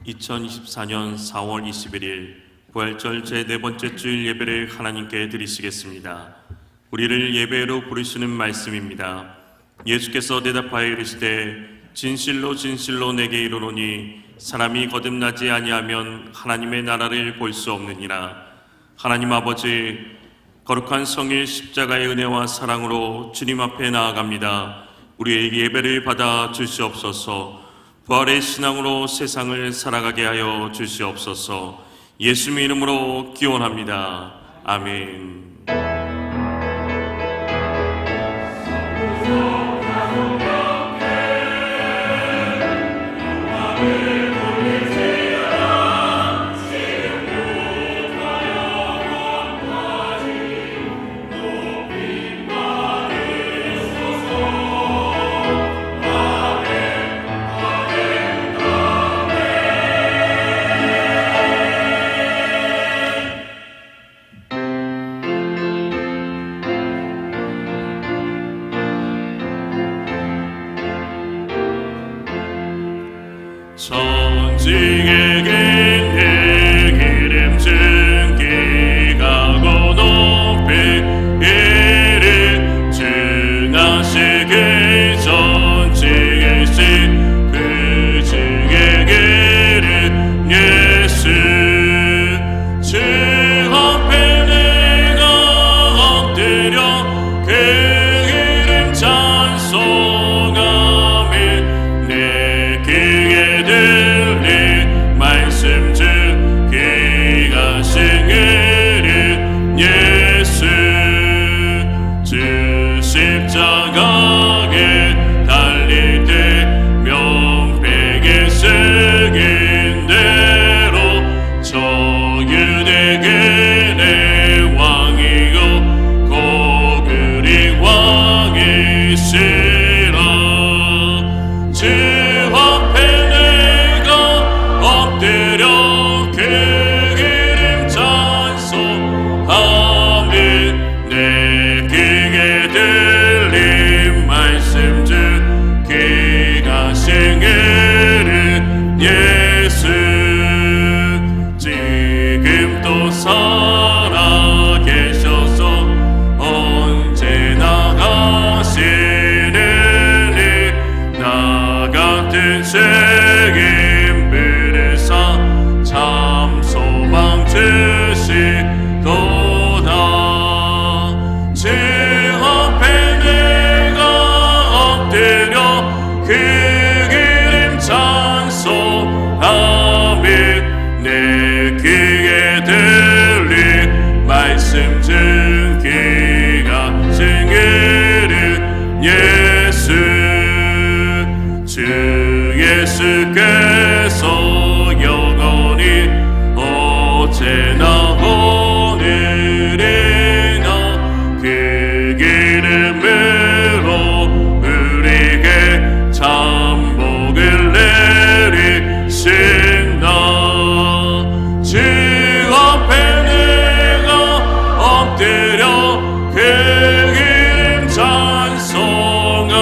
2024년 4월 21일 부활절 제4번째 주일 예배를 하나님께 드리시겠습니다. 우리를 예배로 부르시는 말씀입니다. 예수께서 대답하여 이르시되 진실로 진실로 내게 이르노니 사람이 거듭나지 아니하면 하나님의 나라를 볼 수 없느니라. 하나님 아버지, 거룩한 성일 십자가의 은혜와 사랑으로 주님 앞에 나아갑니다. 우리의 예배를 받아 주시옵소서. 부활의 신앙으로 세상을 살아가게 하여 주시옵소서. 예수님의 이름으로 기원합니다. 아멘. 천지에게 내 이름 증기가고 높이 이를 증하시길 전지계신 그 증에게는 예수 주 앞에 내가 엎드려 그 이름 찬송하며 내 귀에 들린 말씀 중 귀가 싱그린 예수 주 십자가에 달릴 때 명백에 쓰긴 대로 저 유대계 내 왕이요 고그리 왕이시라. 주 앞에 내가 엎드려 그 이름 찬송하며 내 귀에 들린 말씀 중 귀가 싱그린 예수 지금도 살아계셔서 언제나 가시느니 나 같은 책임 물으사 참 소망 주시도다. 주 앞에 내가 엎드려 그 이름 찬송하며 내 귀에 들린 말씀 중 귀가 싱그린 예수 주 예수께서 영원히 어제나 오늘이나 그 이름으로 우리에게 참 복을 내리신다. 주 앞에 내가 엎드려 그 이름 찬송하며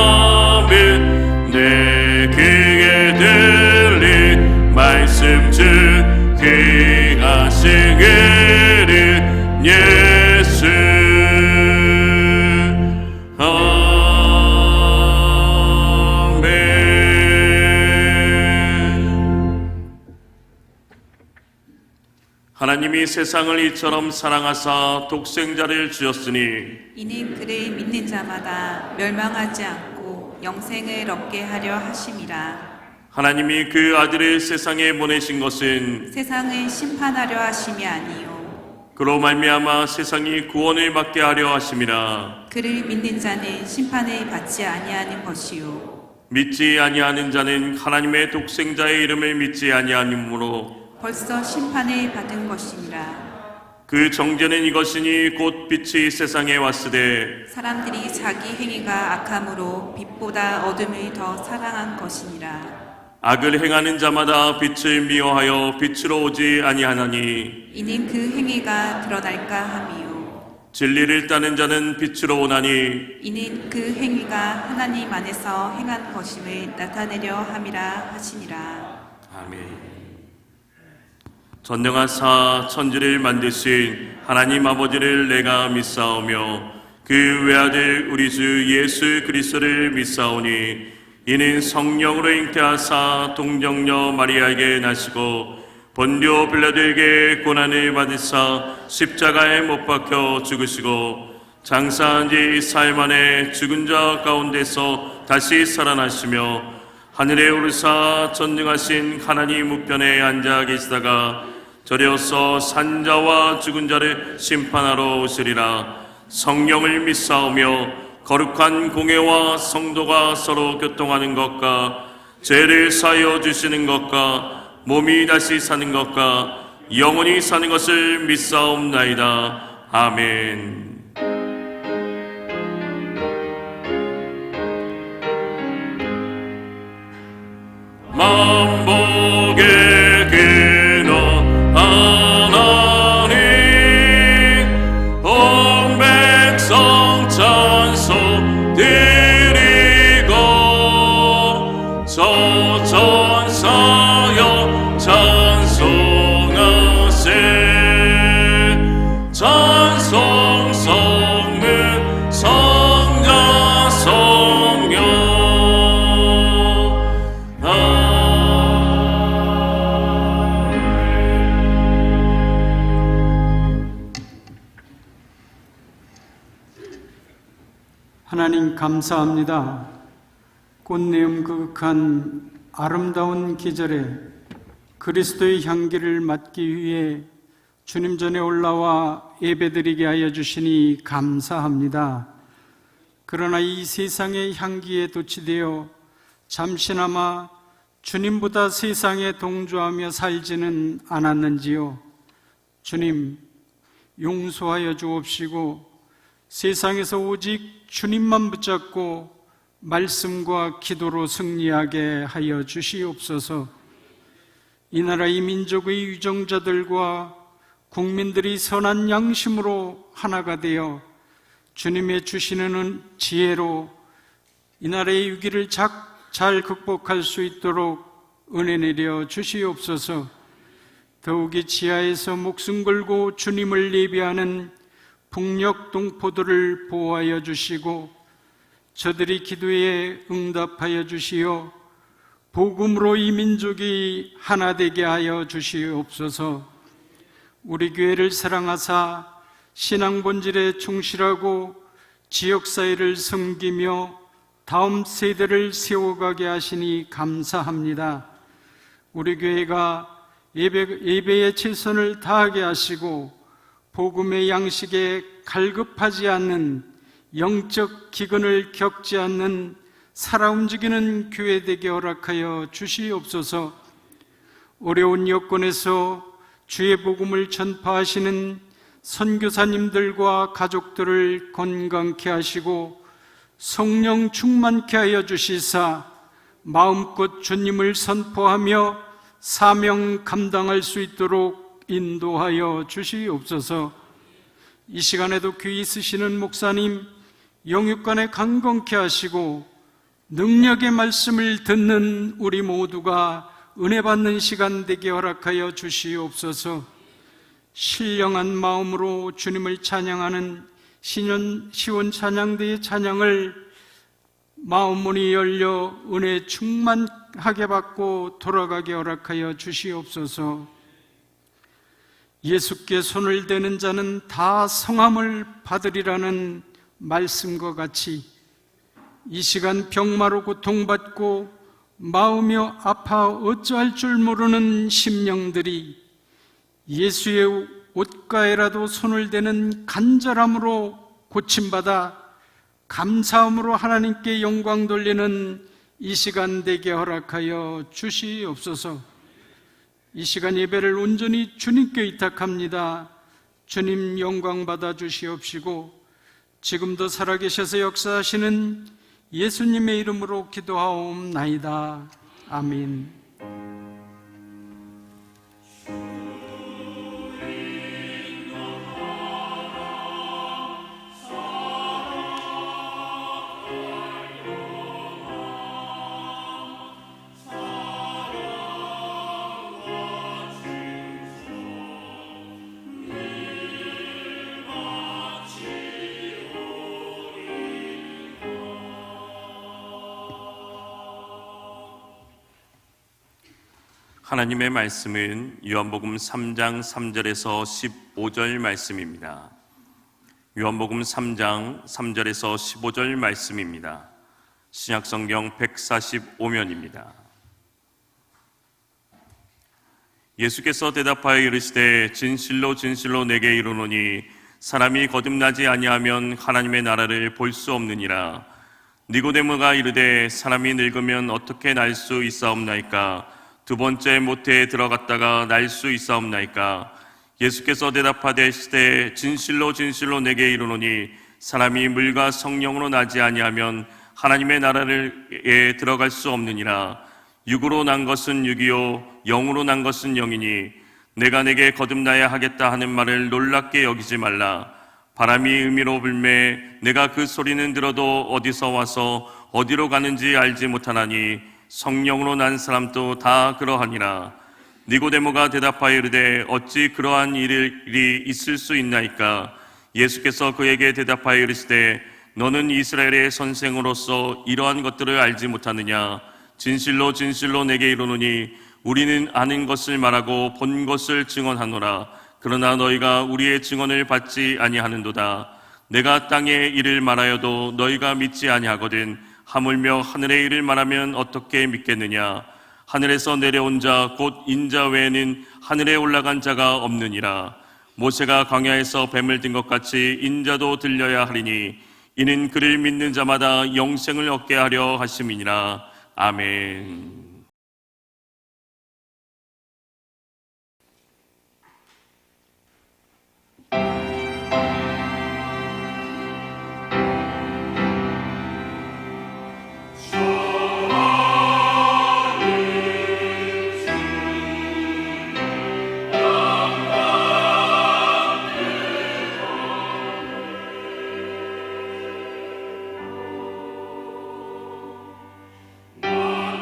내 귀에 들린 말씀 중 귀가 싱그린 예수 아멘. 하나님이 세상을 이처럼 사랑하사 독생자를 주셨으니 이는 그를 믿는 자마다 멸망하지 않고 영생을 얻게 하려 하심이라. 하나님이 그 아들을 세상에 보내신 것은 세상을 심판하려 하심이 아니요 그로 말미암아 세상이 구원을 받게 하려 하심이라. 그를 믿는 자는 심판을 받지 아니하는 것이요 믿지 아니하는 자는 하나님의 독생자의 이름을 믿지 아니하므로 벌써 심판을 받은 것이니라. 그 정죄는 이것이니 곧 빛이 세상에 왔으되 사람들이 자기 행위가 악함으로 빛보다 어둠을 더 사랑한 것이니라. 악을 행하는 자마다 빛을 미워하여 빛으로 오지 아니하나니 이는 그 행위가 드러날까 함이요 진리를 따는 자는 빛으로 오나니 이는 그 행위가 하나님 안에서 행한 것임을 나타내려 함이라 하시니라. 아멘. 전능하사 천지를 만드신 하나님 아버지를 내가 믿사오며 그 외아들 우리 주 예수 그리스도를 믿사오니 이는 성령으로 잉태하사 동정녀 마리아에게 나시고 본디오 빌라도에게 고난을 받으사 십자가에 못 박혀 죽으시고 장사한 지 사흘 만에 죽은 자 가운데서 다시 살아나시며 하늘에 오르사 전능하신 하나님 우편에 앉아 계시다가 저리어서 산자와 죽은 자를 심판하러 오시리라. 성령을 믿사오며 거룩한 공회와 성도가 서로 교통하는 것과 죄를 사하여 주시는 것과 몸이 다시 사는 것과 영원히 사는 것을 믿사옵나이다. 아멘. 만복의 근원 하나님 온 백성 찬송 드리고 저 천사여 찬송하세 찬송 성문 성자 성령 하나님 감사합니다. 꽃내음 그윽한 아름다운 계절에 그리스도의 향기를 맡기 위해 주님 전에 올라와 예배드리게 하여 주시니 감사합니다. 그러나 이 세상의 향기에 도취되어 잠시나마 주님보다 세상에 동조하며 살지는 않았는지요. 주님, 용서하여 주옵시고 세상에서 오직 주님만 붙잡고 말씀과 기도로 승리하게 하여 주시옵소서. 이 나라 이 민족의 유정자들과 국민들이 선한 양심으로 하나가 되어 주님의 주시는 지혜로 이 나라의 위기를 잘 극복할 수 있도록 은혜 내려 주시옵소서. 더욱이 지하에서 목숨 걸고 주님을 예배하는 북녘 동포들을 보호하여 주시고 저들이 기도에 응답하여 주시어 복음으로 이 민족이 하나 되게 하여 주시옵소서. 우리 교회를 사랑하사 신앙 본질에 충실하고 지역사회를 섬기며 다음 세대를 세워가게 하시니 감사합니다. 우리 교회가 예배에 최선을 다하게 하시고 복음의 양식에 갈급하지 않는 영적 기근을 겪지 않는 살아 움직이는 교회 되게 허락하여 주시옵소서. 어려운 여건에서 주의 복음을 전파하시는 선교사님들과 가족들을 건강케 하시고 성령 충만케 하여 주시사 마음껏 주님을 선포하며 사명 감당할 수 있도록 인도하여 주시옵소서. 이 시간에도 귀히 쓰시는 목사님 영육간에 강건케 하시고 능력의 말씀을 듣는 우리 모두가 은혜 받는 시간 되게 허락하여 주시옵소서. 신령한 마음으로 주님을 찬양하는 시원 찬양대의 찬양을 마음문이 열려 은혜 충만하게 받고 돌아가게 허락하여 주시옵소서. 예수께 손을 대는 자는 다 성함을 받으리라는 말씀과 같이 이 시간 병마로 고통받고 마음이 아파 어찌할 줄 모르는 심령들이 예수의 옷가에라도 손을 대는 간절함으로 고침받아 감사함으로 하나님께 영광 돌리는 이 시간 되게 허락하여 주시옵소서. 이 시간 예배를 온전히 주님께 의탁합니다. 주님 영광 받아 주시옵시고 지금도 살아계셔서 역사하시는 예수님의 이름으로 기도하옵나이다. 아멘. 하나님의 말씀은 요한복음 3장 3절에서 15절 말씀입니다. 요한복음 3장 3절에서 15절 말씀입니다. 신약성경 145면입니다. 예수께서 대답하여 이르시되 진실로 진실로 내게 이르노니 사람이 거듭나지 아니하면 하나님의 나라를 볼 수 없느니라. 니고데모가 이르되 사람이 늙으면 어떻게 날 수 있사옵나이까? 두 번째 모태에 들어갔다가 날 수 있사옵나이까? 예수께서 대답하되 시되 진실로 진실로 내게 이르노니 사람이 물과 성령으로 나지 아니하면 하나님의 나라에 들어갈 수 없느니라. 육으로 난 것은 육이요 영으로 난 것은 영이니 내가 내게 거듭나야 하겠다 하는 말을 놀랍게 여기지 말라. 바람이 의미로 불매 내가 그 소리는 들어도 어디서 와서 어디로 가는지 알지 못하나니 성령으로 난 사람도 다 그러하니라. 니고데모가 대답하여 이르되 어찌 그러한 일이 있을 수 있나이까? 예수께서 그에게 대답하여 이르시되 너는 이스라엘의 선생으로서 이러한 것들을 알지 못하느냐? 진실로 진실로 내게 이르노니 우리는 아는 것을 말하고 본 것을 증언하노라. 그러나 너희가 우리의 증언을 받지 아니하는도다. 내가 땅의 일을 말하여도 너희가 믿지 아니하거든. 하물며 하늘의 일을 말하면 어떻게 믿겠느냐? 하늘에서 내려온 자 곧 인자 외에는 하늘에 올라간 자가 없느니라. 모세가 광야에서 뱀을 든 것 같이 인자도 들려야 하리니 이는 그를 믿는 자마다 영생을 얻게 하려 하심이니라. 아멘.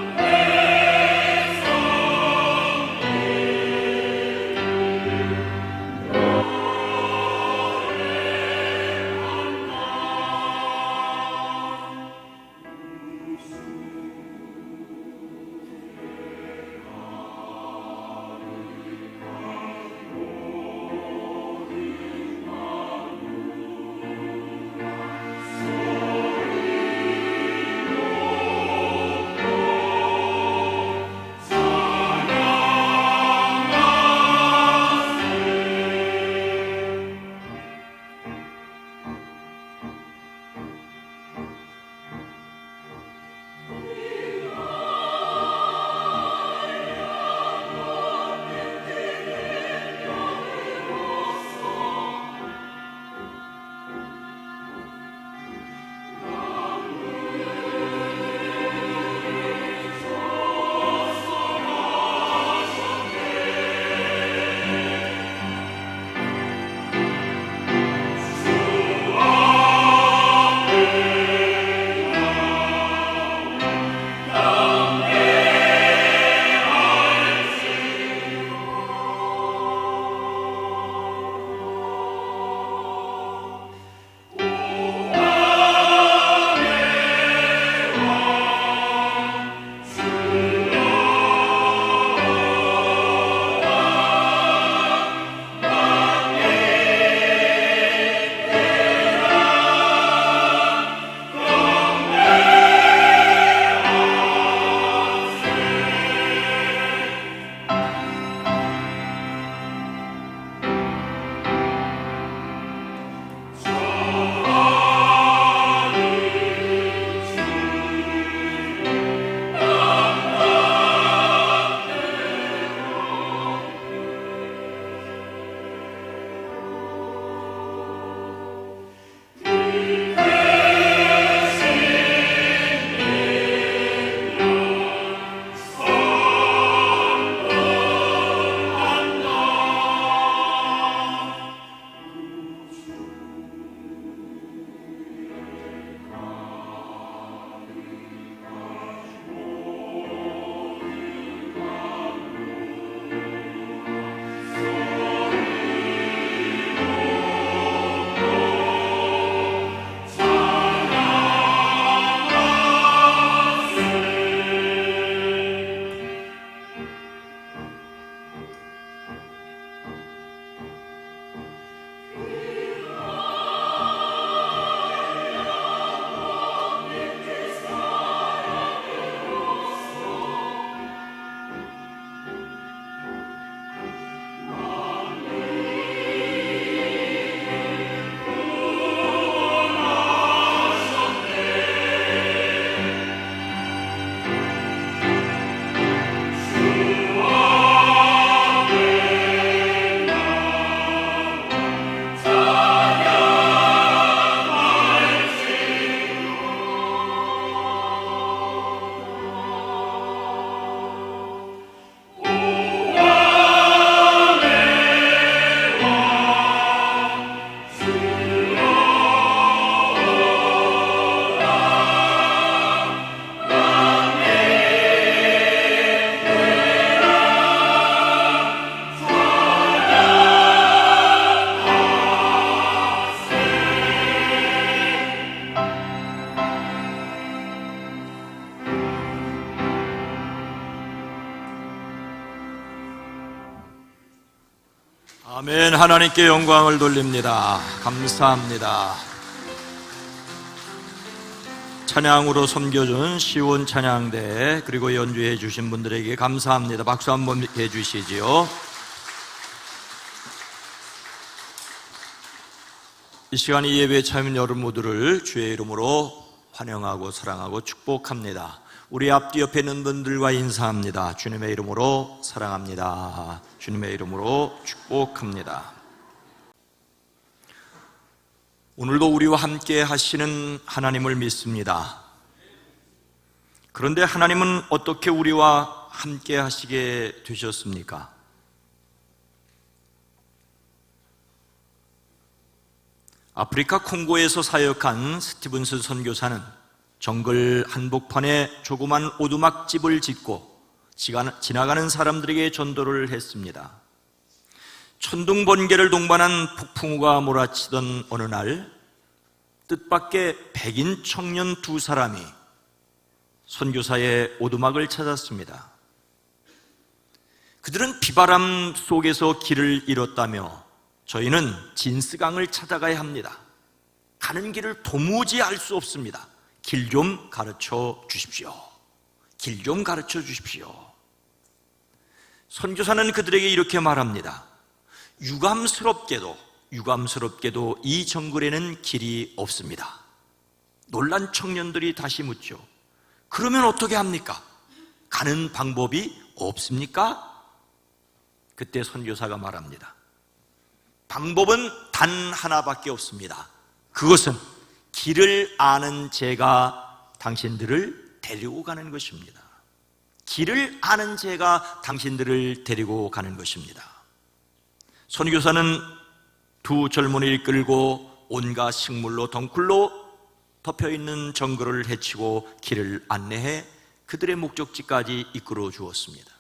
내 아멘. 하나님께 영광을 돌립니다. 감사합니다. 찬양으로 섬겨준 시온 찬양대 그리고 연주해 주신 분들에게 감사합니다. 박수 한번 해주시지요. 이 시간 이 예배에 참여한 여러분 모두를 주의 이름으로 환영하고 사랑하고 축복합니다. 우리 앞뒤 옆에 있는 분들과 인사합니다. 주님의 이름으로 사랑합니다. 주님의 이름으로 축복합니다. 오늘도 우리와 함께 하시는 하나님을 믿습니다. 그런데 하나님은 어떻게 우리와 함께 하시게 되셨습니까? 아프리카 콩고에서 사역한 스티븐스 선교사는 정글 한복판에 조그만 오두막집을 짓고 지나가는 사람들에게 전도를 했습니다. 천둥 번개를 동반한 폭풍우가 몰아치던 어느 날 뜻밖의 백인 청년 두 사람이 선교사의 오두막을 찾았습니다. 그들은 비바람 속에서 길을 잃었다며 저희는 진스강을 찾아가야 합니다. 가는 길을 도무지 알 수 없습니다. 길 좀 가르쳐 주십시오. 길 좀 가르쳐 주십시오. 선교사는 그들에게 이렇게 말합니다. 유감스럽게도 이 정글에는 길이 없습니다. 놀란 청년들이 다시 묻죠. 그러면 어떻게 합니까? 가는 방법이 없습니까? 그때 선교사가 말합니다. 방법은 단 하나밖에 없습니다. 그것은 길을 아는 제가 당신들을 데리고 가는 것입니다. 길을 아는 제가 당신들을 데리고 가는 것입니다. 선교사는 두 젊은이를 끌고 온갖 식물로 덩굴로 덮여있는 정글을 헤치고 길을 안내해 그들의 목적지까지 이끌어 주었습니다.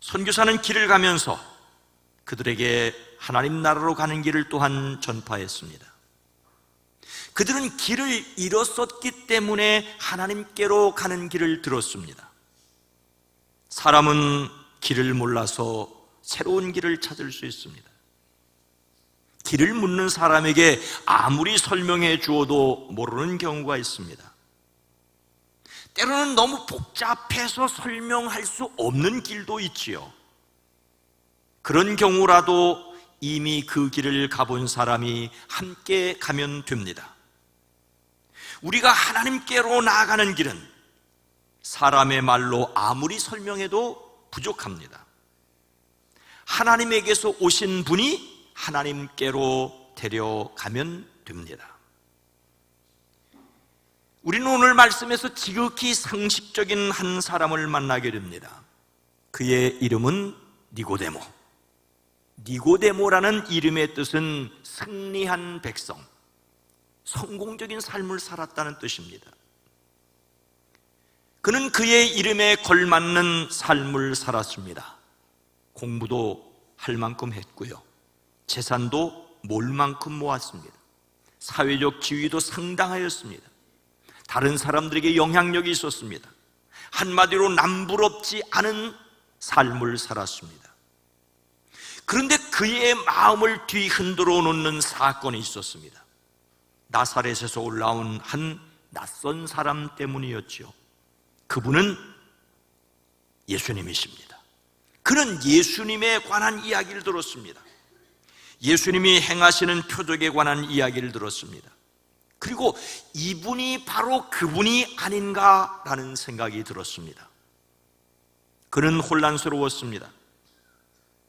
선교사는 길을 가면서 그들에게 하나님 나라로 가는 길을 또한 전파했습니다. 그들은 길을 잃었었기 때문에 하나님께로 가는 길을 들었습니다. 사람은 길을 몰라서 새로운 길을 찾을 수 있습니다. 길을 묻는 사람에게 아무리 설명해 주어도 모르는 경우가 있습니다. 때로는 너무 복잡해서 설명할 수 없는 길도 있지요. 그런 경우라도 이미 그 길을 가본 사람이 함께 가면 됩니다. 우리가 하나님께로 나아가는 길은 사람의 말로 아무리 설명해도 부족합니다. 하나님에게서 오신 분이 하나님께로 데려가면 됩니다. 우리는 오늘 말씀에서 지극히 상식적인 한 사람을 만나게 됩니다. 그의 이름은 니고데모. 니고데모라는 이름의 뜻은 승리한 백성, 성공적인 삶을 살았다는 뜻입니다. 그는 그의 이름에 걸맞는 삶을 살았습니다. 공부도 할 만큼 했고요, 재산도 몰 만큼 모았습니다. 사회적 지위도 상당하였습니다. 다른 사람들에게 영향력이 있었습니다. 한마디로 남부럽지 않은 삶을 살았습니다. 그런데 그의 마음을 뒤흔들어 놓는 사건이 있었습니다. 나사렛에서 올라온 한 낯선 사람 때문이었죠. 그분은 예수님이십니다. 그는 예수님에 관한 이야기를 들었습니다. 예수님이 행하시는 표적에 관한 이야기를 들었습니다. 그리고 이분이 바로 그분이 아닌가라는 생각이 들었습니다. 그는 혼란스러웠습니다.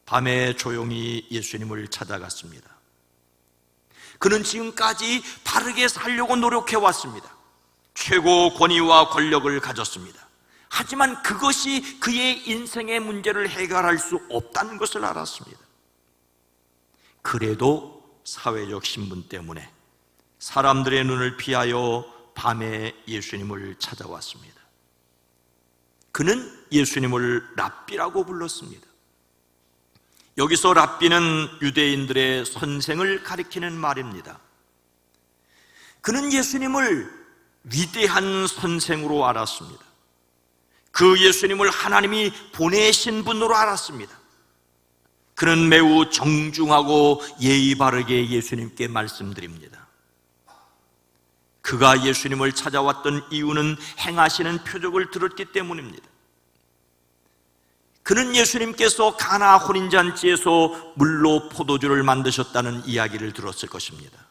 밤에 조용히 예수님을 찾아갔습니다. 그는 지금까지 바르게 살려고 노력해왔습니다. 최고 권위와 권력을 가졌습니다. 하지만 그것이 그의 인생의 문제를 해결할 수 없다는 것을 알았습니다. 그래도 사회적 신분 때문에 사람들의 눈을 피하여 밤에 예수님을 찾아왔습니다. 그는 예수님을 랍비라고 불렀습니다. 여기서 랍비는 유대인들의 선생을 가리키는 말입니다. 그는 예수님을 위대한 선생으로 알았습니다. 그 예수님을 하나님이 보내신 분으로 알았습니다. 그는 매우 정중하고 예의 바르게 예수님께 말씀드립니다. 그가 예수님을 찾아왔던 이유는 행하시는 표적을 들었기 때문입니다. 그는 예수님께서 가나 혼인잔치에서 물로 포도주를 만드셨다는 이야기를 들었을 것입니다.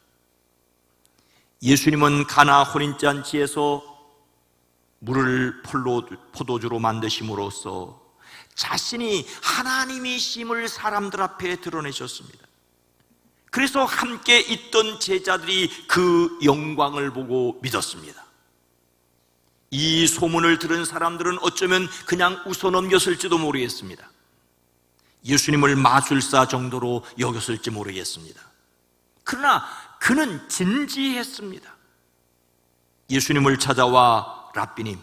예수님은 가나 혼인잔치에서 물을 포도주로 만드심으로써 자신이 하나님이심을 사람들 앞에 드러내셨습니다. 그래서 함께 있던 제자들이 그 영광을 보고 믿었습니다. 이 소문을 들은 사람들은 어쩌면 그냥 웃어넘겼을지도 모르겠습니다. 예수님을 마술사 정도로 여겼을지 모르겠습니다. 그러나 그는 진지했습니다. 예수님을 찾아와 랍비님,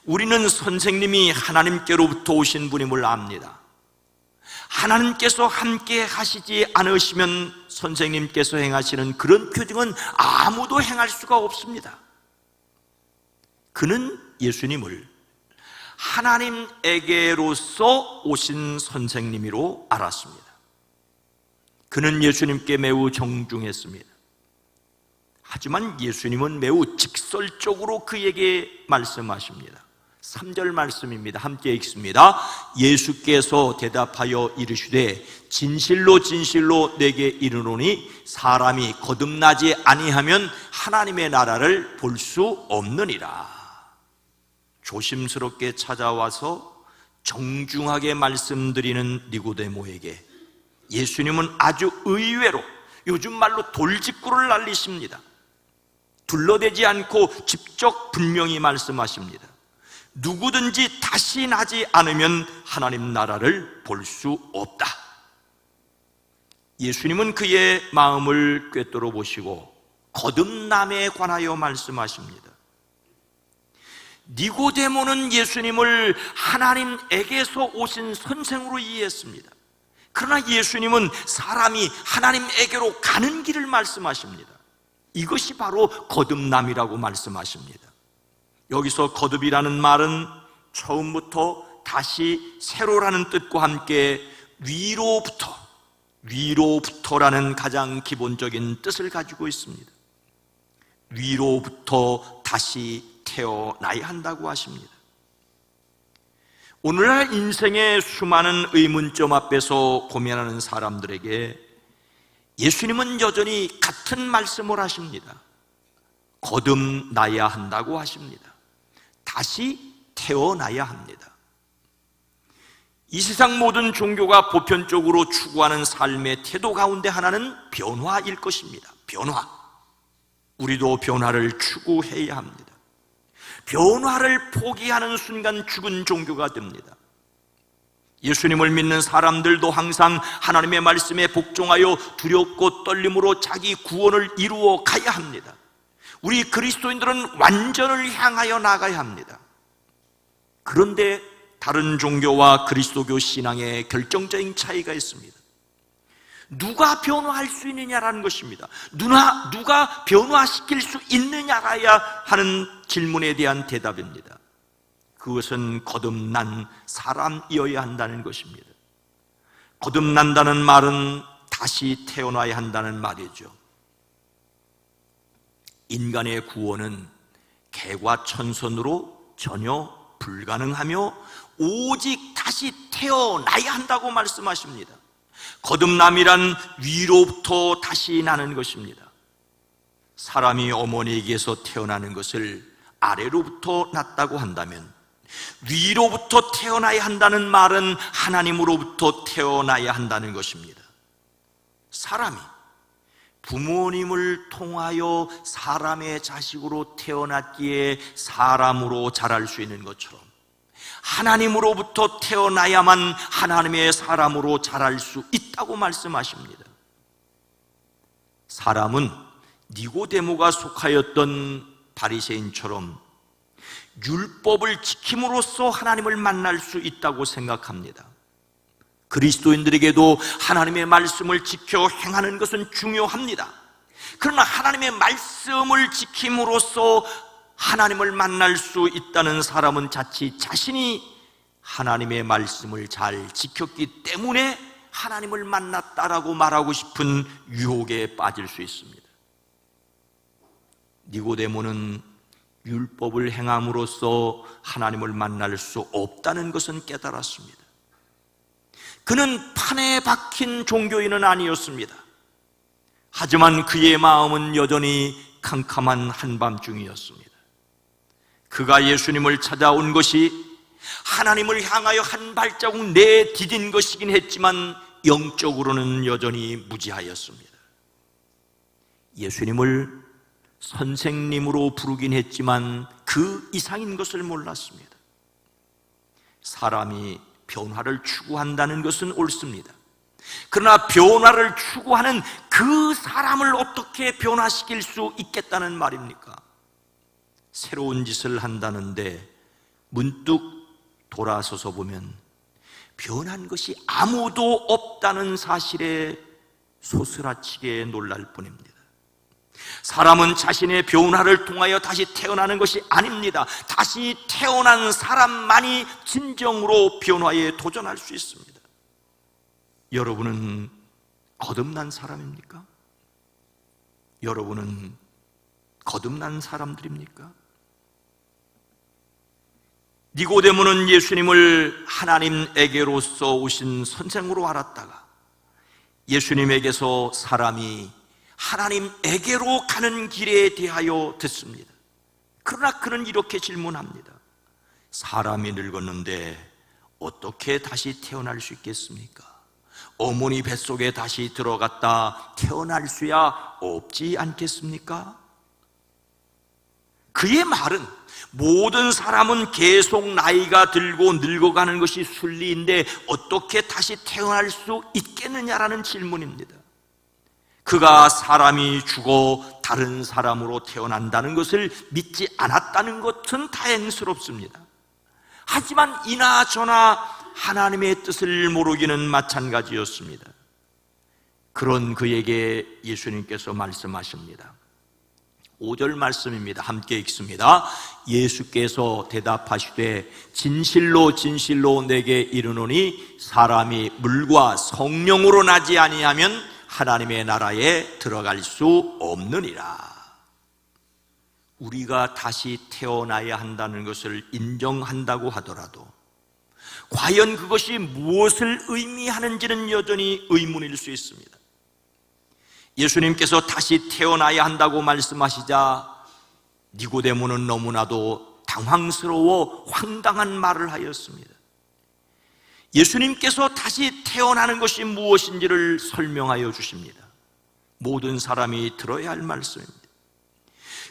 우리는 선생님이 하나님께로부터 오신 분임을 압니다. 하나님께서 함께 하시지 않으시면 선생님께서 행하시는 그런 표징은 아무도 행할 수가 없습니다. 그는 예수님을 하나님에게로서 오신 선생님으로 알았습니다. 그는 예수님께 매우 정중했습니다. 하지만 예수님은 매우 직설적으로 그에게 말씀하십니다. 3절 말씀입니다. 함께 읽습니다. 예수께서 대답하여 이르시되 진실로 진실로 내게 이르노니 사람이 거듭나지 아니하면 하나님의 나라를 볼 수 없느니라. 조심스럽게 찾아와서 정중하게 말씀드리는 니고데모에게 예수님은 아주 의외로 요즘 말로 돌직구를 날리십니다. 둘러대지 않고 직접 분명히 말씀하십니다. 누구든지 다시 나지 않으면 하나님 나라를 볼 수 없다. 예수님은 그의 마음을 꿰뚫어 보시고 거듭남에 관하여 말씀하십니다. 니고데모는 예수님을 하나님에게서 오신 선생으로 이해했습니다. 그러나 예수님은 사람이 하나님에게로 가는 길을 말씀하십니다. 이것이 바로 거듭남이라고 말씀하십니다. 여기서 거듭이라는 말은 처음부터 다시 새로라는 뜻과 함께 위로부터라는 가장 기본적인 뜻을 가지고 있습니다. 위로부터 다시 태어나야 한다고 하십니다. 오늘날 인생의 수많은 의문점 앞에서 고민하는 사람들에게 예수님은 여전히 같은 말씀을 하십니다. 거듭나야 한다고 하십니다. 다시 태어나야 합니다. 이 세상 모든 종교가 보편적으로 추구하는 삶의 태도 가운데 하나는 변화일 것입니다. 변화. 우리도 변화를 추구해야 합니다. 변화를 포기하는 순간 죽은 종교가 됩니다. 예수님을 믿는 사람들도 항상 하나님의 말씀에 복종하여 두렵고 떨림으로 자기 구원을 이루어 가야 합니다. 우리 그리스도인들은 완전을 향하여 나가야 합니다. 그런데 다른 종교와 그리스도교 신앙의 결정적인 차이가 있습니다. 누가 변화할 수 있느냐라는 것입니다. 누가 변화시킬 수 있느냐라야 하는 질문에 대한 대답입니다. 그것은 거듭난 사람이어야 한다는 것입니다. 거듭난다는 말은 다시 태어나야 한다는 말이죠. 인간의 구원은 개과천선으로 전혀 불가능하며 오직 다시 태어나야 한다고 말씀하십니다. 거듭남이란 위로부터 다시 나는 것입니다. 사람이 어머니에게서 태어나는 것을 아래로부터 났다고 한다면 위로부터 태어나야 한다는 말은 하나님으로부터 태어나야 한다는 것입니다. 사람이 부모님을 통하여 사람의 자식으로 태어났기에 사람으로 자랄 수 있는 것처럼 하나님으로부터 태어나야만 하나님의 사람으로 자랄 수 있다고 말씀하십니다. 사람은 니고데모가 속하였던 바리새인처럼 율법을 지킴으로써 하나님을 만날 수 있다고 생각합니다. 그리스도인들에게도 하나님의 말씀을 지켜 행하는 것은 중요합니다. 그러나 하나님의 말씀을 지킴으로써 하나님을 만날 수 있다는 사람은 자칫 자신이 하나님의 말씀을 잘 지켰기 때문에 하나님을 만났다라고 말하고 싶은 유혹에 빠질 수 있습니다. 니고데모는 율법을 행함으로써 하나님을 만날 수 없다는 것은 깨달았습니다. 그는 판에 박힌 종교인은 아니었습니다. 하지만 그의 마음은 여전히 캄캄한 한밤중이었습니다. 그가 예수님을 찾아온 것이 하나님을 향하여 한 발자국 내디딘 것이긴 했지만 영적으로는 여전히 무지하였습니다. 예수님을 선생님으로 부르긴 했지만 그 이상인 것을 몰랐습니다. 사람이 변화를 추구한다는 것은 옳습니다. 그러나 변화를 추구하는 그 사람을 어떻게 변화시킬 수 있겠다는 말입니까? 새로운 짓을 한다는데 문득 돌아서서 보면 변한 것이 아무도 없다는 사실에 소스라치게 놀랄 뿐입니다. 사람은 자신의 변화를 통하여 다시 태어나는 것이 아닙니다. 다시 태어난 사람만이 진정으로 변화에 도전할 수 있습니다. 여러분은 거듭난 사람입니까? 여러분은 거듭난 사람들입니까? 니고데모는 예수님을 하나님에게로서 오신 선생으로 알았다가 예수님에게서 사람이 하나님에게로 가는 길에 대하여 듣습니다. 그러나 그는 이렇게 질문합니다. 사람이 늙었는데 어떻게 다시 태어날 수 있겠습니까? 어머니 뱃속에 다시 들어갔다 태어날 수야 없지 않겠습니까? 그의 말은 모든 사람은 계속 나이가 들고 늙어가는 것이 순리인데 어떻게 다시 태어날 수 있겠느냐라는 질문입니다. 그가 사람이 죽어 다른 사람으로 태어난다는 것을 믿지 않았다는 것은 다행스럽습니다. 하지만 이나 저나 하나님의 뜻을 모르기는 마찬가지였습니다. 그런 그에게 예수님께서 말씀하십니다. 5절 말씀입니다. 함께 읽습니다. 예수께서 대답하시되 진실로 진실로 내게 이르노니 사람이 물과 성령으로 나지 아니하면 하나님의 나라에 들어갈 수 없느니라. 우리가 다시 태어나야 한다는 것을 인정한다고 하더라도 과연 그것이 무엇을 의미하는지는 여전히 의문일 수 있습니다. 예수님께서 다시 태어나야 한다고 말씀하시자 니고데모는 너무나도 당황스러워 황당한 말을 하였습니다. 예수님께서 다시 태어나는 것이 무엇인지를 설명하여 주십니다. 모든 사람이 들어야 할 말씀입니다.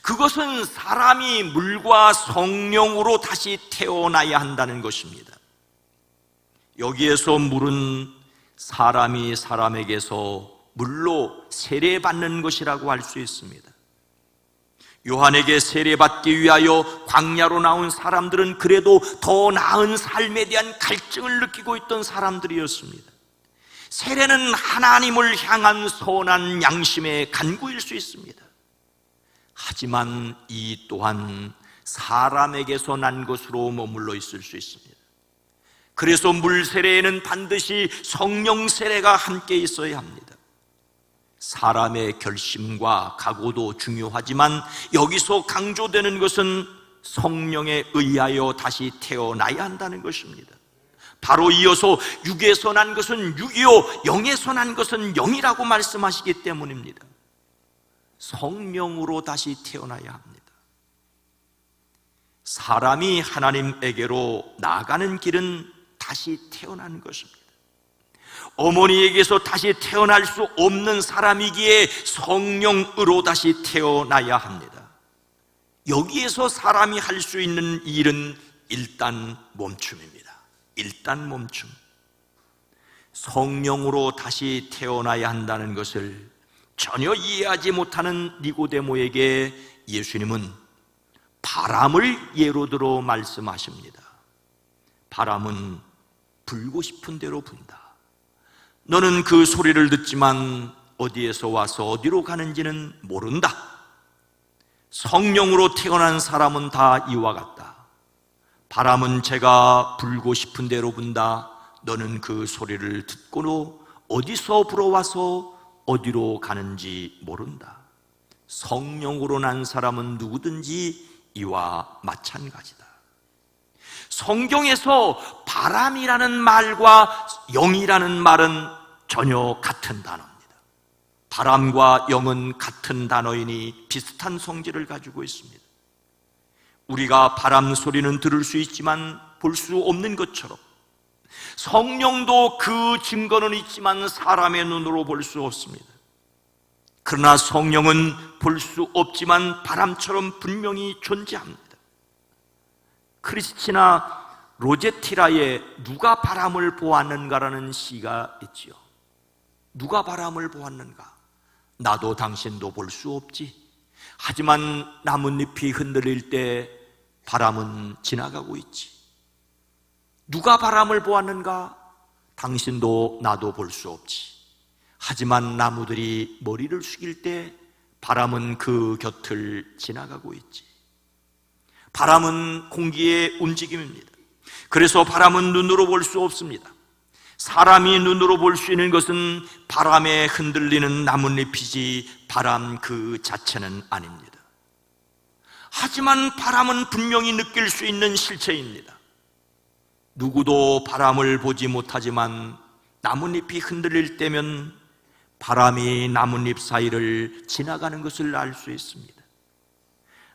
그것은 사람이 물과 성령으로 다시 태어나야 한다는 것입니다. 여기에서 물은 사람이 사람에게서 물로 세례받는 것이라고 할 수 있습니다. 요한에게 세례받기 위하여 광야로 나온 사람들은 그래도 더 나은 삶에 대한 갈증을 느끼고 있던 사람들이었습니다. 세례는 하나님을 향한 선한 양심의 간구일 수 있습니다. 하지만 이 또한 사람에게서 난 것으로 머물러 있을 수 있습니다. 그래서 물 세례에는 반드시 성령 세례가 함께 있어야 합니다. 사람의 결심과 각오도 중요하지만 여기서 강조되는 것은 성령에 의하여 다시 태어나야 한다는 것입니다. 바로 이어서 육에서 난 것은 육이요 영에서 난 것은 영이라고 말씀하시기 때문입니다. 성령으로 다시 태어나야 합니다. 사람이 하나님에게로 나가는 길은 다시 태어나는 것입니다. 어머니에게서 다시 태어날 수 없는 사람이기에 성령으로 다시 태어나야 합니다. 여기에서 사람이 할 수 있는 일은 일단 멈춤입니다. 일단 멈춤. 성령으로 다시 태어나야 한다는 것을 전혀 이해하지 못하는 니고데모에게 예수님은 바람을 예로 들어 말씀하십니다. 바람은 불고 싶은 대로 분다. 너는 그 소리를 듣지만 어디에서 와서 어디로 가는지는 모른다. 성령으로 태어난 사람은 다 이와 같다. 바람은 제가 불고 싶은 대로 분다. 너는 그 소리를 듣고도 어디서 불어와서 어디로 가는지 모른다. 성령으로 난 사람은 누구든지 이와 마찬가지다. 성경에서 바람이라는 말과 영이라는 말은 전혀 같은 단어입니다. 바람과 영은 같은 단어이니 비슷한 성질을 가지고 있습니다. 우리가 바람 소리는 들을 수 있지만 볼 수 없는 것처럼 성령도 그 증거는 있지만 사람의 눈으로 볼 수 없습니다. 그러나 성령은 볼 수 없지만 바람처럼 분명히 존재합니다. 크리스티나 로제티라의 누가 바람을 보았는가라는 시가 있지요. 누가 바람을 보았는가? 나도 당신도 볼 수 없지. 하지만 나뭇잎이 흔들릴 때 바람은 지나가고 있지. 누가 바람을 보았는가? 당신도 나도 볼 수 없지. 하지만 나무들이 머리를 숙일 때 바람은 그 곁을 지나가고 있지. 바람은 공기의 움직임입니다. 그래서 바람은 눈으로 볼 수 없습니다. 사람이 눈으로 볼 수 있는 것은 바람에 흔들리는 나뭇잎이지 바람 그 자체는 아닙니다. 하지만 바람은 분명히 느낄 수 있는 실체입니다. 누구도 바람을 보지 못하지만 나뭇잎이 흔들릴 때면 바람이 나뭇잎 사이를 지나가는 것을 알 수 있습니다.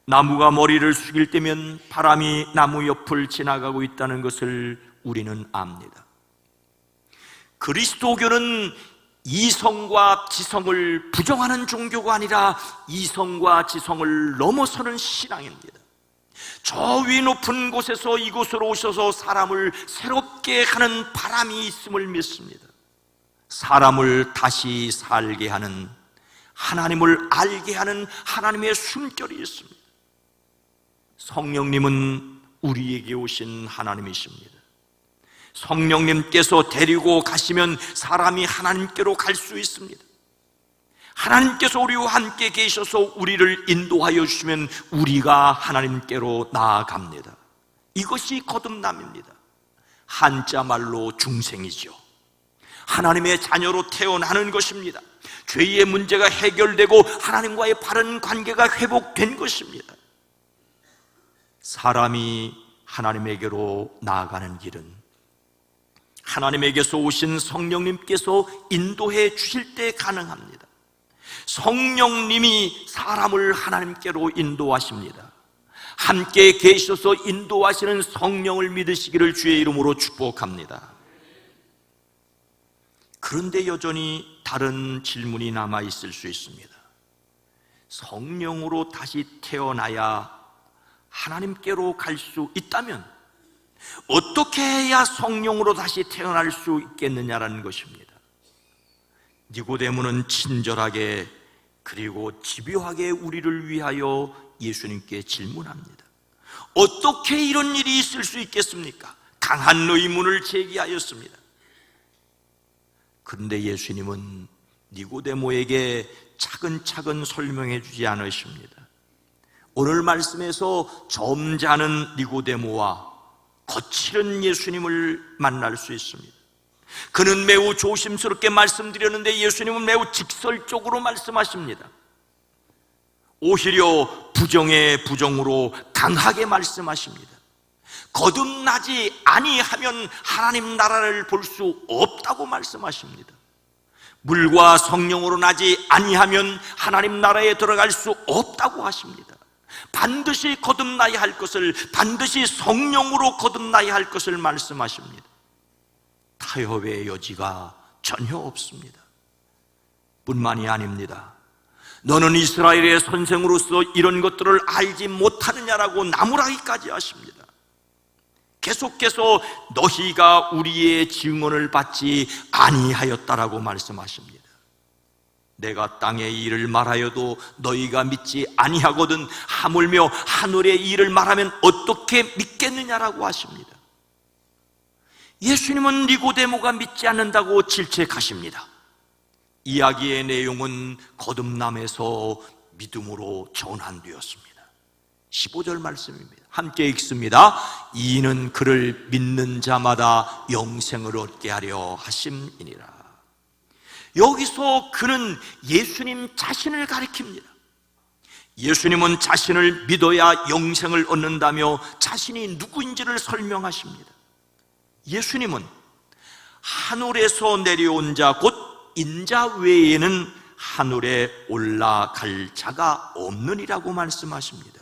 나무가 머리를 숙일 때면 바람이 나무 옆을 지나가고 있다는 것을 우리는 압니다. 그리스도교는 이성과 지성을 부정하는 종교가 아니라 이성과 지성을 넘어서는 신앙입니다. 저 위 높은 곳에서 이곳으로 오셔서 사람을 새롭게 하는 바람이 있음을 믿습니다. 사람을 다시 살게 하는, 하나님을 알게 하는 하나님의 숨결이 있습니다. 성령님은 우리에게 오신 하나님이십니다. 성령님께서 데리고 가시면 사람이 하나님께로 갈 수 있습니다. 하나님께서 우리와 함께 계셔서 우리를 인도하여 주시면 우리가 하나님께로 나아갑니다. 이것이 거듭남입니다. 한자 말로 중생이죠. 하나님의 자녀로 태어나는 것입니다. 죄의 문제가 해결되고 하나님과의 바른 관계가 회복된 것입니다. 사람이 하나님에게로 나아가는 길은 하나님에게서 오신 성령님께서 인도해 주실 때 가능합니다. 성령님이 사람을 하나님께로 인도하십니다. 함께 계셔서 인도하시는 성령을 믿으시기를 주의 이름으로 축복합니다. 그런데 여전히 다른 질문이 남아 있을 수 있습니다. 성령으로 다시 태어나야 하나님께로 갈 수 있다면 어떻게 해야 성령으로 다시 태어날 수 있겠느냐라는 것입니다. 니고데모는 친절하게 그리고 집요하게 우리를 위하여 예수님께 질문합니다. 어떻게 이런 일이 있을 수 있겠습니까? 강한 의문을 제기하였습니다. 그런데 예수님은 니고데모에게 차근차근 설명해 주지 않으십니다. 오늘 말씀에서 점잖은 니고데모와 거칠은 예수님을 만날 수 있습니다. 그는 매우 조심스럽게 말씀드렸는데 예수님은 매우 직설적으로 말씀하십니다. 오히려 부정의 부정으로 강하게 말씀하십니다. 거듭나지 아니하면 하나님 나라를 볼 수 없다고 말씀하십니다. 물과 성령으로 나지 아니하면 하나님 나라에 들어갈 수 없다고 하십니다. 반드시 거듭나야 할 것을, 반드시 성령으로 거듭나야 할 것을 말씀하십니다. 타협의 여지가 전혀 없습니다. 뿐만이 아닙니다. 너는 이스라엘의 선생으로서 이런 것들을 알지 못하느냐라고 나무라기까지 하십니다. 계속해서 너희가 우리의 증언을 받지 아니하였다라고 말씀하십니다. 내가 땅의 일을 말하여도 너희가 믿지 아니하거든 하물며 하늘의 일을 말하면 어떻게 믿겠느냐라고 하십니다. 예수님은 니고데모가 믿지 않는다고 질책하십니다. 이야기의 내용은 거듭남에서 믿음으로 전환되었습니다. 15절 말씀입니다. 함께 읽습니다. 이는 그를 믿는 자마다 영생을 얻게 하려 하심이니라. 여기서 그는 예수님 자신을 가리킵니다. 예수님은 자신을 믿어야 영생을 얻는다며 자신이 누구인지를 설명하십니다. 예수님은 하늘에서 내려온 자, 곧 인자 외에는 하늘에 올라갈 자가 없느니라고 말씀하십니다.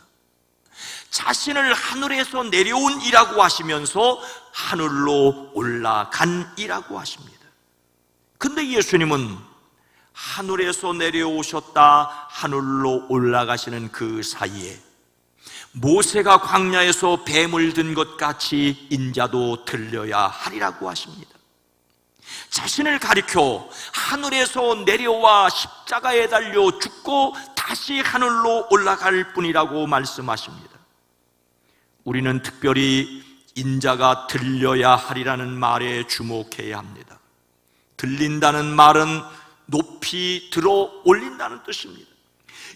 자신을 하늘에서 내려온 이라고 하시면서 하늘로 올라간 이라고 하십니다. 근데 예수님은 하늘에서 내려오셨다 하늘로 올라가시는 그 사이에 모세가 광야에서 뱀을 든 것 같이 인자도 들려야 하리라고 하십니다. 자신을 가리켜 하늘에서 내려와 십자가에 달려 죽고 다시 하늘로 올라갈 뿐이라고 말씀하십니다. 우리는 특별히 인자가 들려야 하리라는 말에 주목해야 합니다. 들린다는 말은 높이 들어 올린다는 뜻입니다.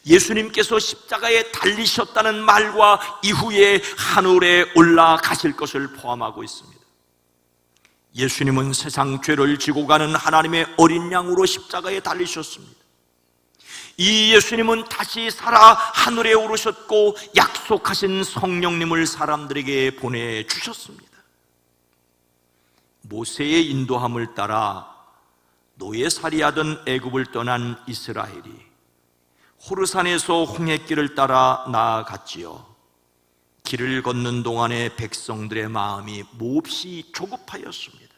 예수님께서 십자가에 달리셨다는 말과 이후에 하늘에 올라가실 것을 포함하고 있습니다. 예수님은 세상 죄를 지고 가는 하나님의 어린 양으로 십자가에 달리셨습니다. 이 예수님은 다시 살아 하늘에 오르셨고 약속하신 성령님을 사람들에게 보내주셨습니다. 모세의 인도함을 따라 노예살이하던 애굽을 떠난 이스라엘이 호르산에서 홍해길을 따라 나아갔지요. 길을 걷는 동안에 백성들의 마음이 몹시 조급하였습니다.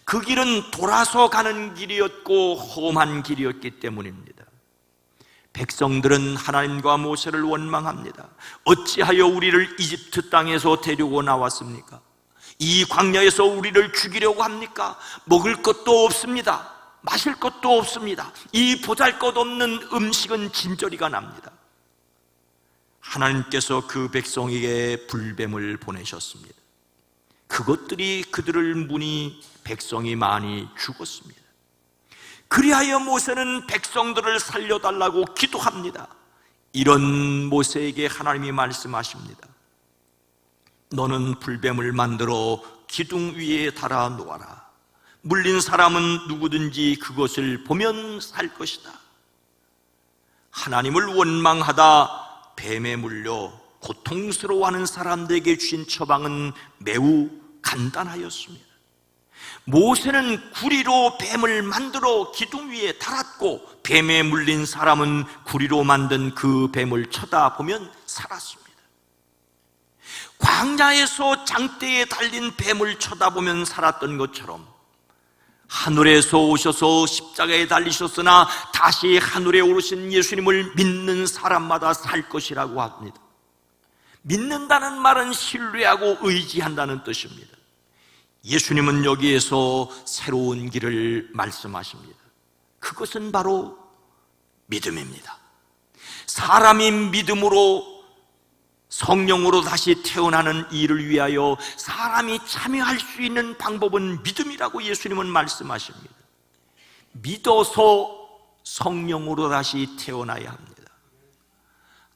그 길은 돌아서 가는 길이었고 험한 길이었기 때문입니다. 백성들은 하나님과 모세를 원망합니다. 어찌하여 우리를 이집트 땅에서 데리고 나왔습니까? 이 광야에서 우리를 죽이려고 합니까? 먹을 것도 없습니다. 마실 것도 없습니다. 이 보잘것없는 음식은 진저리가 납니다. 하나님께서 그 백성에게 불뱀을 보내셨습니다. 그것들이 그들을 무니 백성이 많이 죽었습니다. 그리하여 모세는 백성들을 살려달라고 기도합니다. 이런 모세에게 하나님이 말씀하십니다. 너는 불뱀을 만들어 기둥 위에 달아 놓아라. 물린 사람은 누구든지 그것을 보면 살 것이다. 하나님을 원망하다 뱀에 물려 고통스러워하는 사람들에게 주신 처방은 매우 간단하였습니다. 모세는 구리로 뱀을 만들어 기둥 위에 달았고 뱀에 물린 사람은 구리로 만든 그 뱀을 쳐다보면 살았습니다. 광야에서 장대에 달린 뱀을 쳐다보면 살았던 것처럼 하늘에서 오셔서 십자가에 달리셨으나 다시 하늘에 오르신 예수님을 믿는 사람마다 살 것이라고 합니다. 믿는다는 말은 신뢰하고 의지한다는 뜻입니다. 예수님은 여기에서 새로운 길을 말씀하십니다. 그것은 바로 믿음입니다. 사람이 믿음으로 성령으로 다시 태어나는 일을 위하여 사람이 참여할 수 있는 방법은 믿음이라고 예수님은 말씀하십니다. 믿어서 성령으로 다시 태어나야 합니다.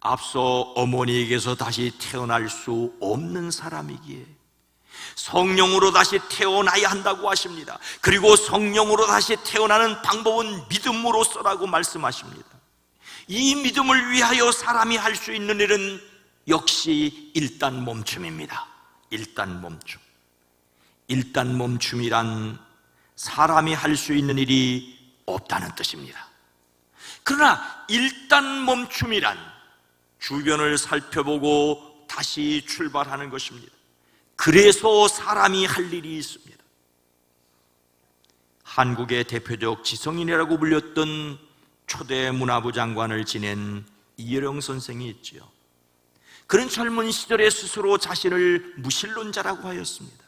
앞서 어머니에게서 다시 태어날 수 없는 사람이기에 성령으로 다시 태어나야 한다고 하십니다. 그리고 성령으로 다시 태어나는 방법은 믿음으로서라고 말씀하십니다. 이 믿음을 위하여 사람이 할 수 있는 일은 역시 일단 멈춤입니다. 일단 멈춤. 일단 멈춤이란 사람이 할 수 있는 일이 없다는 뜻입니다. 그러나 일단 멈춤이란 주변을 살펴보고 다시 출발하는 것입니다. 그래서 사람이 할 일이 있습니다. 한국의 대표적 지성인이라고 불렸던 초대 문화부 장관을 지낸 이여령 선생이 있지요. 그런 젊은 시절에 스스로 자신을 무신론자라고 하였습니다.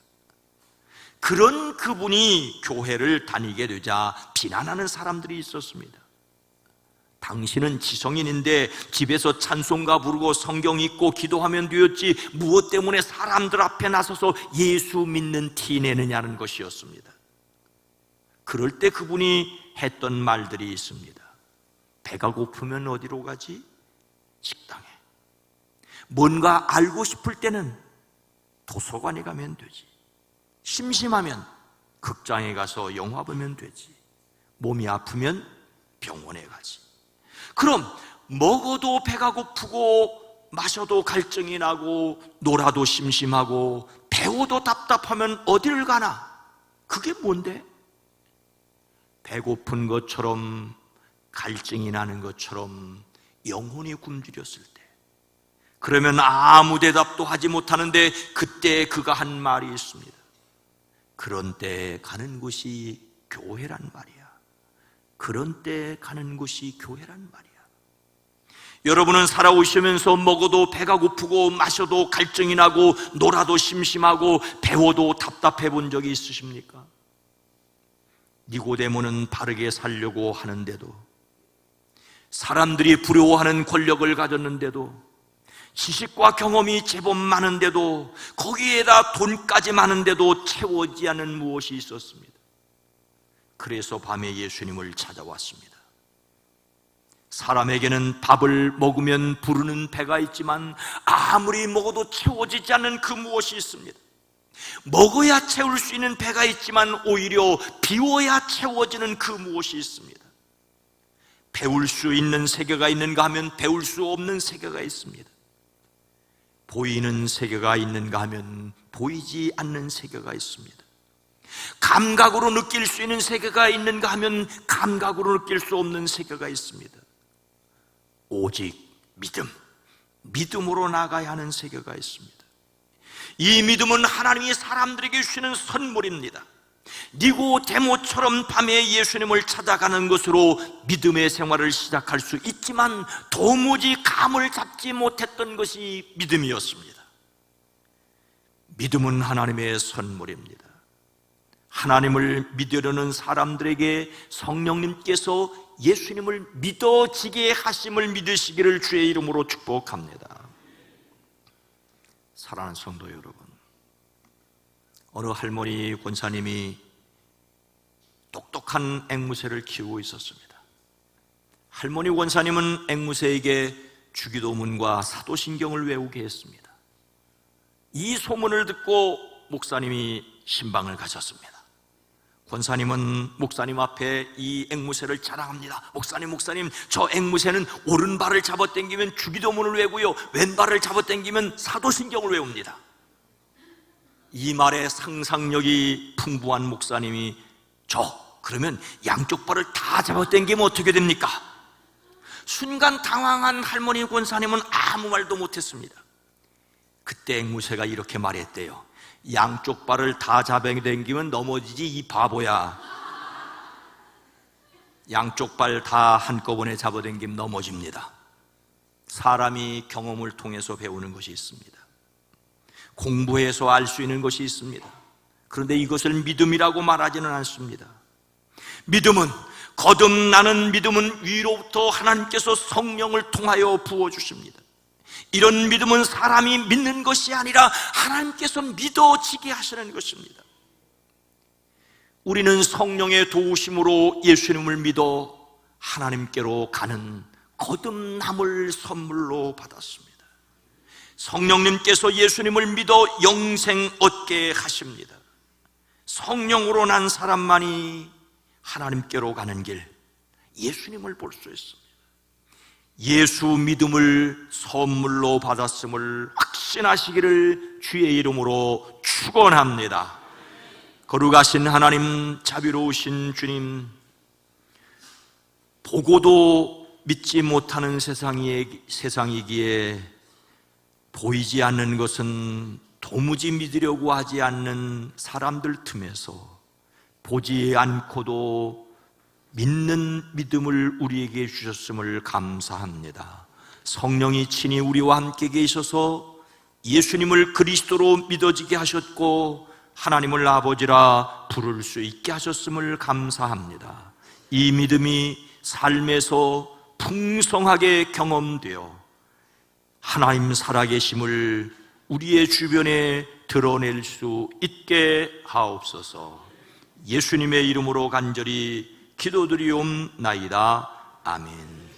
그런 그분이 교회를 다니게 되자 비난하는 사람들이 있었습니다. 당신은 지성인인데 집에서 찬송가 부르고 성경 읽고 기도하면 되었지 무엇 때문에 사람들 앞에 나서서 예수 믿는 티 내느냐는 것이었습니다. 그럴 때 그분이 했던 말들이 있습니다. 배가 고프면 어디로 가지? 식당에. 뭔가 알고 싶을 때는 도서관에 가면 되지. 심심하면 극장에 가서 영화 보면 되지. 몸이 아프면 병원에 가지. 그럼 먹어도 배가 고프고 마셔도 갈증이 나고 놀아도 심심하고 배워도 답답하면 어디를 가나? 그게 뭔데? 배고픈 것처럼 갈증이 나는 것처럼 영혼이 굶주렸을 때, 그러면 아무 대답도 하지 못하는데 그때 그가 한 말이 있습니다. 그런 때 가는 곳이 교회란 말이야. 그런 때 가는 곳이 교회란 말이야. 여러분은 살아오시면서 먹어도 배가 고프고 마셔도 갈증이 나고 놀아도 심심하고 배워도 답답해 본 적이 있으십니까? 니고데모는 바르게 살려고 하는데도, 사람들이 부러워하는 권력을 가졌는데도, 지식과 경험이 제법 많은데도, 거기에다 돈까지 많은데도 채워지지 않는 무엇이 있었습니다. 그래서 밤에 예수님을 찾아왔습니다. 사람에게는 밥을 먹으면 부르는 배가 있지만 아무리 먹어도 채워지지 않는 그 무엇이 있습니다. 먹어야 채울 수 있는 배가 있지만 오히려 비워야 채워지는 그 무엇이 있습니다. 배울 수 있는 세계가 있는가 하면 배울 수 없는 세계가 있습니다. 보이는 세계가 있는가 하면 보이지 않는 세계가 있습니다. 감각으로 느낄 수 있는 세계가 있는가 하면 감각으로 느낄 수 없는 세계가 있습니다. 오직 믿음으로 나가야 하는 세계가 있습니다. 이 믿음은 하나님이 사람들에게 주시는 선물입니다. 니고데모처럼 밤에 예수님을 찾아가는 것으로 믿음의 생활을 시작할 수 있지만 도무지 감을 잡지 못했던 것이 믿음이었습니다. 믿음은 하나님의 선물입니다. 하나님을 믿으려는 사람들에게 성령님께서 예수님을 믿어지게 하심을 믿으시기를 주의 이름으로 축복합니다. 사랑하는 성도 여러분, 어느 할머니 권사님이 똑똑한 앵무새를 키우고 있었습니다. 할머니 권사님은 앵무새에게 주기도문과 사도신경을 외우게 했습니다. 이 소문을 듣고 목사님이 신방을 가셨습니다. 권사님은 목사님 앞에 이 앵무새를 자랑합니다. 목사님, 저 앵무새는 오른발을 잡아당기면 주기도문을 외우고요, 왼발을 잡아당기면 사도신경을 외웁니다. 이 말에 상상력이 풍부한 목사님이 그러면 양쪽 발을 다 잡아당기면 어떻게 됩니까? 순간 당황한 할머니 권사님은 아무 말도 못했습니다. 그때 앵무새가 이렇게 말했대요. 양쪽 발을 다 잡아당기면 넘어지지 이 바보야. 양쪽 발 다 한꺼번에 잡아당기면 넘어집니다. 사람이 경험을 통해서 배우는 것이 있습니다. 공부해서 알 수 있는 것이 있습니다. 그런데 이것을 믿음이라고 말하지는 않습니다. 믿음은, 거듭나는 믿음은 위로부터 하나님께서 성령을 통하여 부어주십니다. 이런 믿음은 사람이 믿는 것이 아니라 하나님께서 믿어지게 하시는 것입니다. 우리는 성령의 도우심으로 예수님을 믿어 하나님께로 가는 거듭남을 선물로 받았습니다. 성령님께서 예수님을 믿어 영생 얻게 하십니다. 성령으로 난 사람만이 하나님께로 가는 길, 예수님을 볼 수 있습니다. 예수 믿음을 선물로 받았음을 확신하시기를 주의 이름으로 축원합니다. 거룩하신 하나님, 자비로우신 주님, 보고도 믿지 못하는 세상이기에 보이지 않는 것은 도무지 믿으려고 하지 않는 사람들 틈에서 보지 않고도 믿는 믿음을 우리에게 주셨음을 감사합니다. 성령이 친히 우리와 함께 계셔서 예수님을 그리스도로 믿어지게 하셨고 하나님을 아버지라 부를 수 있게 하셨음을 감사합니다. 이 믿음이 삶에서 풍성하게 경험되어 하나님 살아계심을 우리의 주변에 드러낼 수 있게 하옵소서. 예수님의 이름으로 간절히 기도드리옵나이다. 아멘.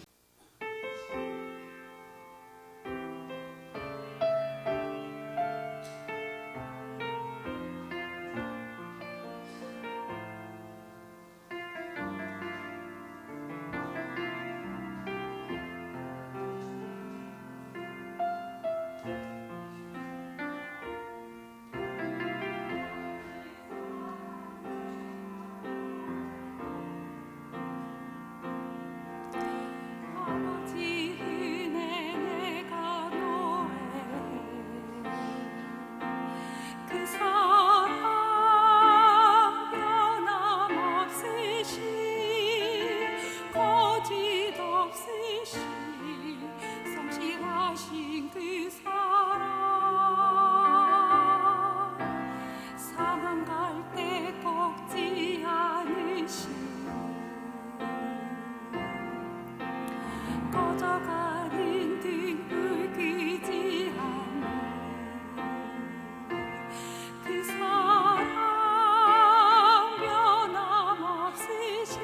사망 갈 때 꺾지 않으시니 꺼져가는 등불 끄지 않는 그 사랑 변함없으시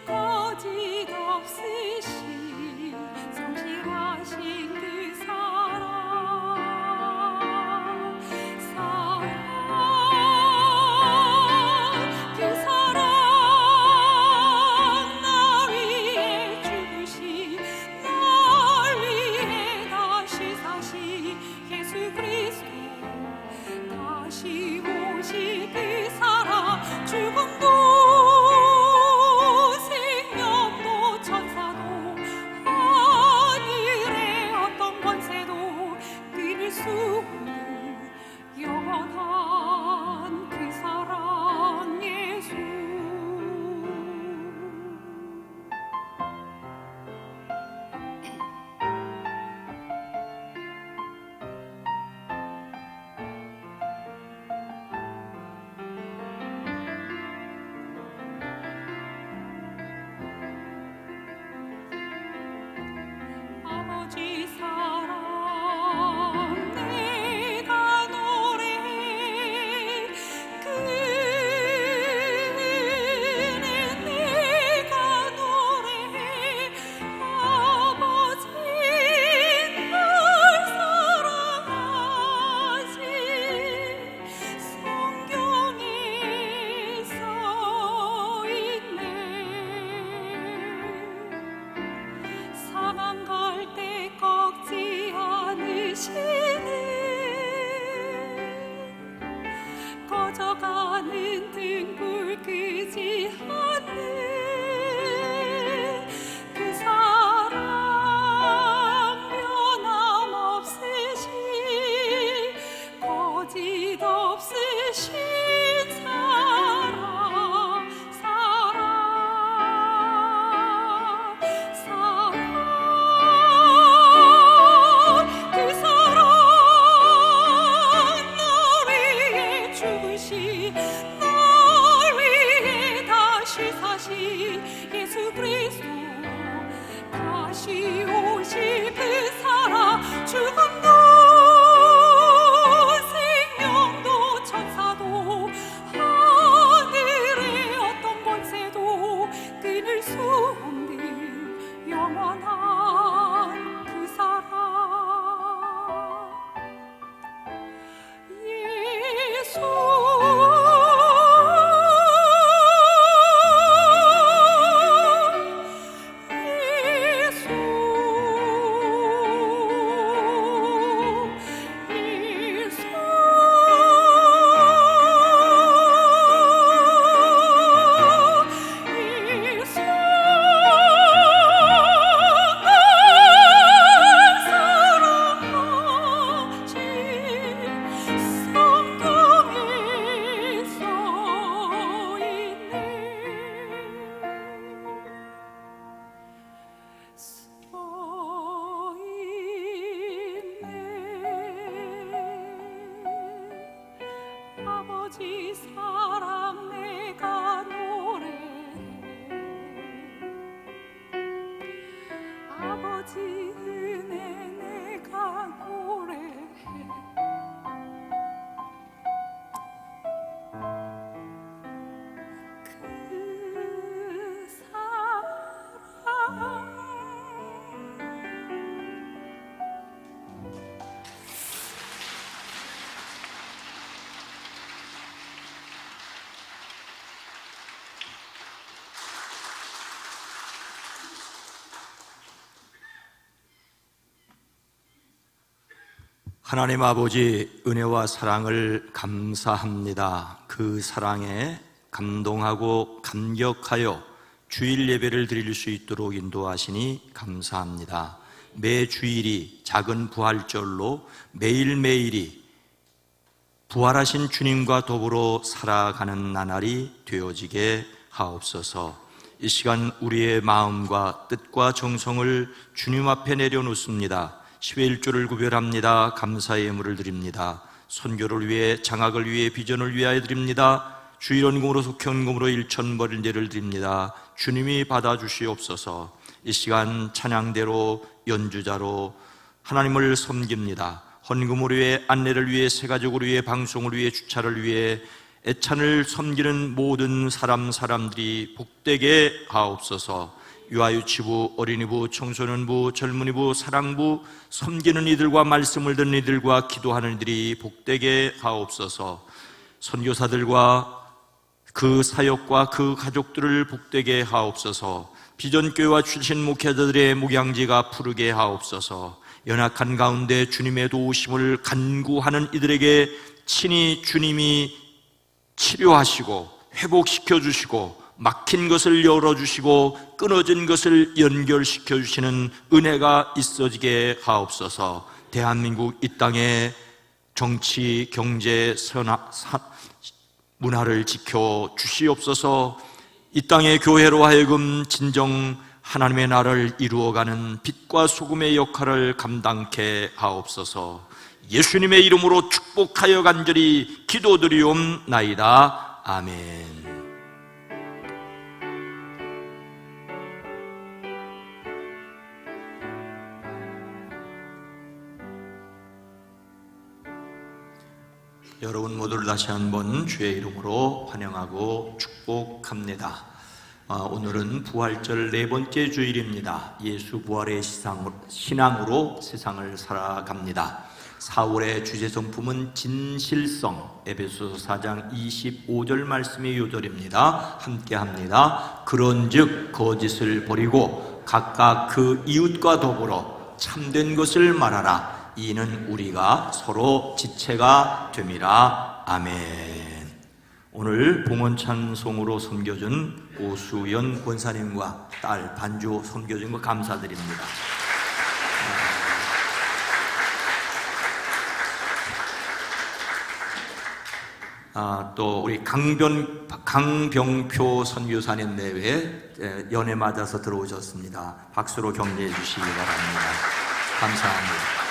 거짓 없으시 성실하신 그 사랑 그 사랑 나 위해 죽으시 날 위해 다시 사시 예수 그리스도 다시 오시 그 사랑 죽음도 생명도 천사도 하늘의 어떤 권세도 끊을 수 없는 영원한 그 사랑 예수 아버지 사랑 내가 노래해 그는 내가 노래해 아버지 날 사랑하시 성경에 써있네 사망 갈 때 꺾지 않으시는 꺼져가는 등불 끄지 않는 그 사랑 변함없으시 거짓 없으신 사랑 사랑 그 사랑 날 위해 죽으시 날 위해 다시 사시 예수 그리스도 다시 오실 그 사랑 죽음도 생명도 천사도 하늘의 어떤 권세도 끊을 수 없는 영원한 그 사랑 예수 아버지 사랑 내가 노래해 아버지 은혜 내가 노래해 그 사랑 하나님 아버지 은혜와 사랑을 감사합니다. 그 사랑에 감동하고 감격하여 주일 예배를 드릴 수 있도록 인도하시니 감사합니다. 매 주일이 작은 부활절로 매일매일이 부활하신 주님과 더불어 살아가는 나날이 되어지게 하옵소서. 이 시간 우리의 마음과 뜻과 정성을 주님 앞에 내려놓습니다. 10의 1조를 구별합니다. 감사의 예물을 드립니다. 선교를 위해, 장학을 위해, 비전을 위하여 드립니다. 주일원금으로, 속현금으로 1,000벌을 드립니다. 주님이 받아주시옵소서. 이 시간 찬양대로, 연주자로 하나님을 섬깁니다. 헌금을 위해, 안내를 위해, 새가족을 위해, 방송을 위해, 주차를 위해 애찬을 섬기는 모든 사람들이 복되게 하옵소서. 유아유치부, 어린이부, 청소년부, 젊은이부, 사랑부, 섬기는 이들과 말씀을 듣는 이들과 기도하는 이들이 복되게 하옵소서. 선교사들과 그 사역과 그 가족들을 복되게 하옵소서. 비전교회와 출신 목회자들의 목양지가 푸르게 하옵소서. 연약한 가운데 주님의 도우심을 간구하는 이들에게 친히 주님이 치료하시고 회복시켜 주시고 막힌 것을 열어주시고 끊어진 것을 연결시켜 주시는 은혜가 있어지게 하옵소서. 대한민국 이 땅에 정치, 경제, 문화를 지켜 주시옵소서. 이 땅의 교회로 하여금 진정 하나님의 나라를 이루어가는 빛과 소금의 역할을 감당케 하옵소서. 예수님의 이름으로 축복하여 간절히 기도드리옵나이다. 아멘. 여러분 모두를 다시 한번 주의 이름으로 환영하고 축복합니다. 오늘은 부활절 4번째 주일입니다. 예수 부활의 신앙으로 세상을 살아갑니다. 4월의 주제 성품은 진실성, 에베소서 4장 25절 말씀의 요절입니다. 함께합니다. 그런즉 거짓을 버리고 각각 그 이웃과 더불어 참된 것을 말하라. 이는 우리가 서로 지체가 됨이라. 아멘. 오늘 봉헌찬송으로 섬겨준 오수연 권사님과 딸 반주 섬겨준 거 감사드립니다. 또 우리 강병표 선교사님 내외 연애 맞아서 들어오셨습니다. 박수로 격려해 주시기 바랍니다. 감사합니다.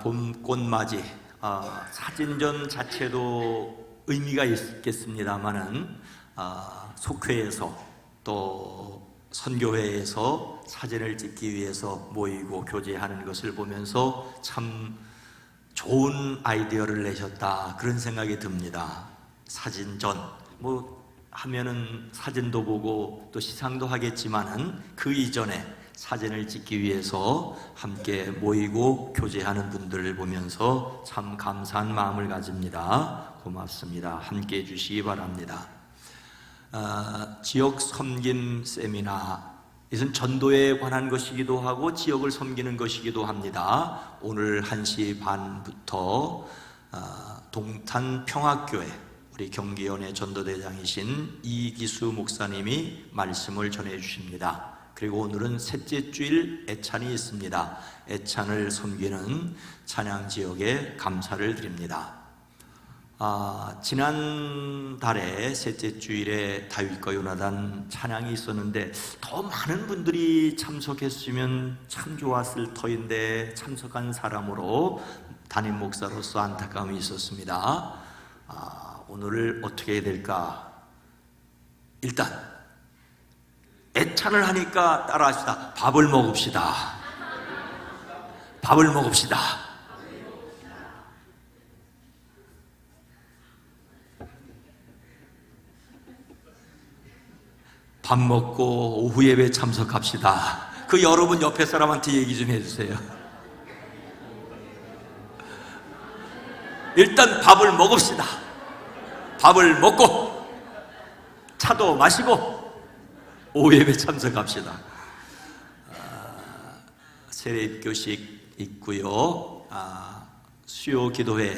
봄꽃맞이, 사진전 자체도 의미가 있겠습니다만은 속회에서 또 선교회에서 사진을 찍기 위해서 모이고 교제하는 것을 보면서 참 좋은 아이디어를 내셨다, 그런 생각이 듭니다. 사진전 하면은 사진도 보고 또 시상도 하겠지만은 그 이전에 사진을 찍기 위해서 함께 모이고 교제하는 분들을 보면서 참 감사한 마음을 가집니다. 고맙습니다. 함께 해주시기 바랍니다. 지역 섬김 세미나, 이것은 전도에 관한 것이기도 하고 지역을 섬기는 것이기도 합니다. 오늘 1시 반부터 동탄 평화교회 우리 경기연의 전도대장이신 이기수 목사님이 말씀을 전해 주십니다. 그리고 오늘은 셋째 주일 애찬이 있습니다. 애찬을 섬기는 찬양지역에 감사를 드립니다. 지난달에 셋째 주일에 다윗과 요나단 찬양이 있었는데 더 많은 분들이 참석했으면 참 좋았을 터인데 참석한 사람으로 담임 목사로서 안타까움이 있었습니다. 오늘 어떻게 해야 될까? 일단 애찬을 하니까 따라합시다. 밥을 먹읍시다. 밥을 먹읍시다. 밥 먹고 오후 예배 참석합시다. 그 여러분 옆에 사람한테 얘기 좀 해주세요. 일단 밥을 먹읍시다. 밥을 먹고 차도 마시고 오후 예배 참석합시다. 세례교식 있고요. 수요 기도회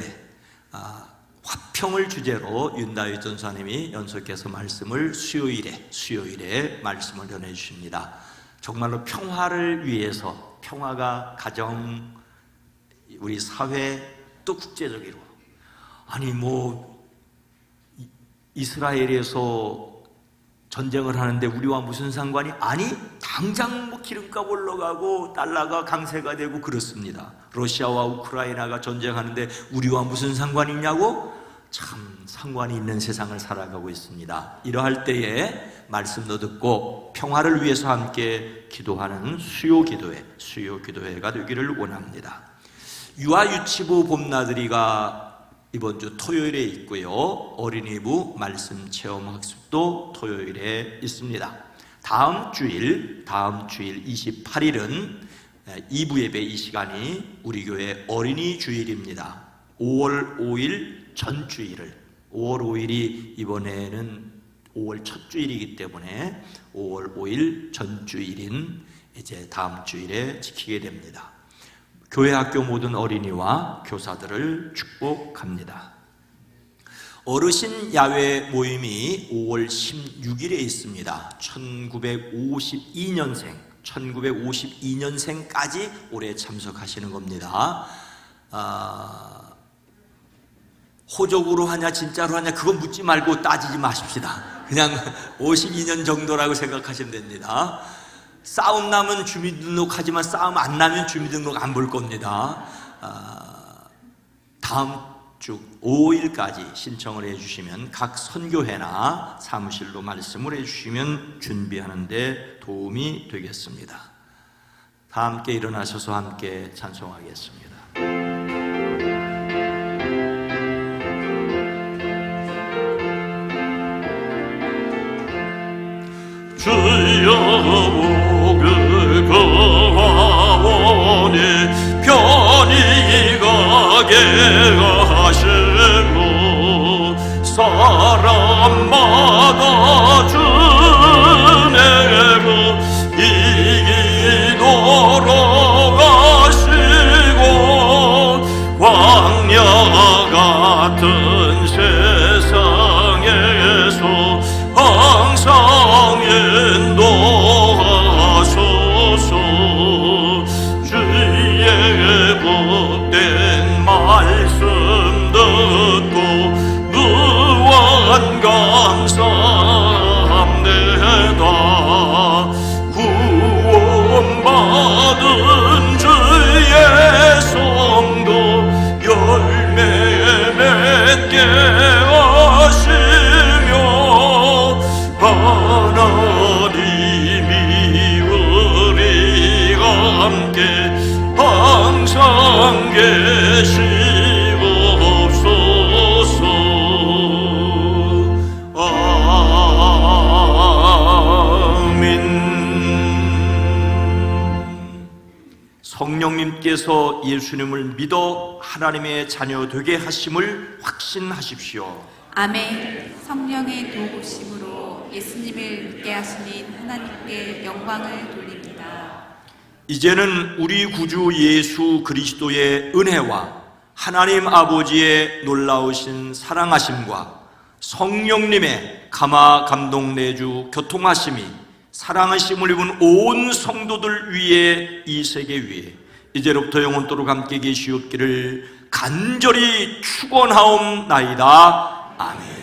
화평을 주제로 윤다윗 전사님이 연속해서 말씀을 수요일에 말씀을 전해주십니다. 정말로 평화를 위해서, 평화가 가정, 우리 사회, 또 국제적으로, 이스라엘에서 전쟁을 하는데 우리와 무슨 상관이? 아니, 당장 뭐 기름값 올라가고 달러가 강세가 되고 그렇습니다. 러시아와 우크라이나가 전쟁하는데 우리와 무슨 상관이 있냐고? 참 상관이 있는 세상을 살아가고 있습니다. 이러할 때에 말씀도 듣고 평화를 위해서 함께 기도하는 수요 기도회가 되기를 원합니다. 유아유치부 봄나들이가 이번 주 토요일에 있고요. 어린이부 말씀 체험 학습도 토요일에 있습니다. 다음 주일 28일은 2부 예배 이 시간이 우리 교회 어린이 주일입니다. 5월 5일 전주일을 5월 5일이 이번에는 5월 첫 주일이기 때문에 5월 5일 전주일인 이제 다음 주일에 지키게 됩니다. 교회 학교 모든 어린이와 교사들을 축복합니다. 어르신 야외 모임이 5월 16일에 있습니다. 1952년생까지 올해 참석하시는 겁니다. 호적으로 하냐 진짜로 하냐 그건 묻지 말고 따지지 마십시다. 그냥 52년 정도라고 생각하시면 됩니다. 싸움 나면 주민등록 하지만 싸움 안 나면 주민등록 안 볼 겁니다. 다음 주 5일까지 신청을 해주시면 각 선교회나 사무실로 말씀을 해주시면 준비하는 데 도움이 되겠습니다. 다 함께 일어나셔서 함께 찬송하겠습니다. 주여 복을 거하오니 편히 가게 하시고 사람마다 주내고 이기도록 하시고 광야 같은 세상에서 항상 인도하소서. 주의 복된 말씀 듣고 무한 감사합니다. 구원받은 주의 성도 열매 맺게 하시며 하나님이 우리가 함께 항상 계시옵소서. 아멘. 성령님께서 예수님을 믿어 하나님의 자녀 되게 하심을 확신하십시오. 아멘. 성령의 도우심으로 예수님을 믿게 하시는 하나님께 영광을 돌립니다. 이제는 우리 구주 예수 그리스도의 은혜와 하나님 아버지의 놀라우신 사랑하심과 성령님의 감화 감동 내주 교통하심이 사랑하심을 입은 온 성도들 위에 이 세계 위에 이제로부터 영원토록 함께 계시옵기를 간절히 축원하옵나이다. 아멘.